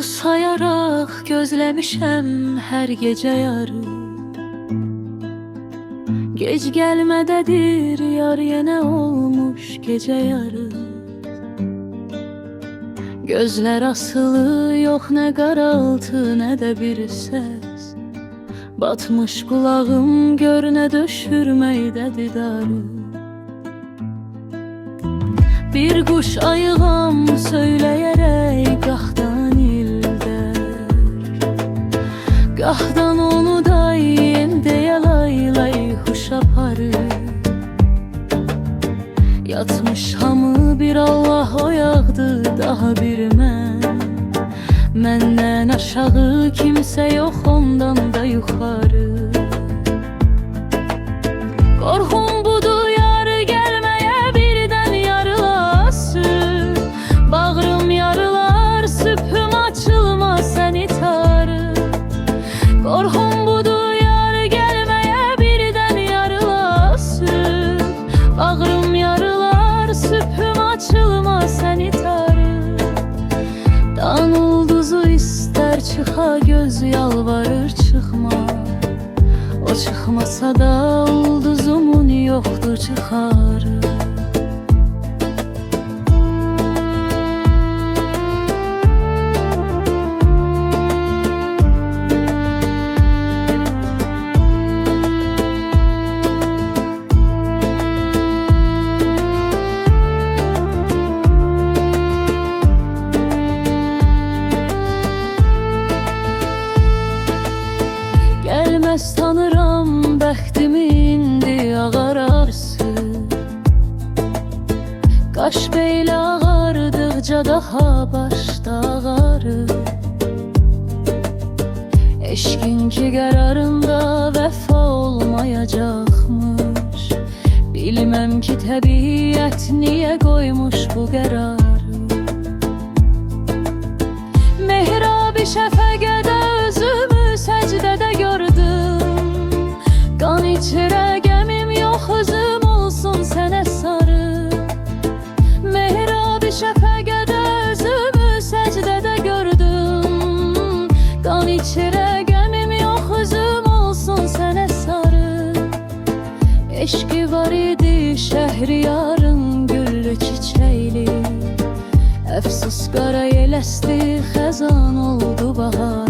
sayaraq gözləmişəm hər gecə yarı. Gec gəlmədədir yar yenə olmuş gecə yarı. Gözlər asılı, yox nə qaraltı, nə də bir səs. Batmış qulağım, gör nə döşürməkdə didarı. Bir quş ayığam söyləyərək qahdan illər, qahdan onu da yem deyə laylay xuş aparır. Yatmış hamı bir Allah oyaqdı, daha bir mən. Məndən aşağı kimsə yox, ondan da yuxarı. Qorxum budur yar gəlməyə birdən yarılası. Bağrım yarılar, sübhüm açılmaz səni tarı. Qorxum budur yar gəlməyə birdən yarılası. Bağrım yarılar, sübhüm açılmaz səni tarı. Dan ulduzu istər çıxa, göz yalvarır çıxma. O çıxmasa da ulduzumun yoxdur çıxarı. Gəlməz tanıram bəxtimi indi ağararsın. Qaş beylə ağardıqca daha başda ağarır. Eşqin ki qərarında vəfa olmayacaqmış. Bilməm ki təbiət niyə qoymuş bu qərarı. Mehrabi şəfəqədə özümü səcdədə gördüm. Qan içirə gəmim yox, özüm olsun sənə sarı. Mehrabi şəfəqədə özümü səcdədə gördüm. Qan içirə gəmim yox, özüm olsun sənə sarı. Eşqi var idi şəhriyarın güllü çiçəkli. Əfsus qara yeləsti, xəzan oldu bahar.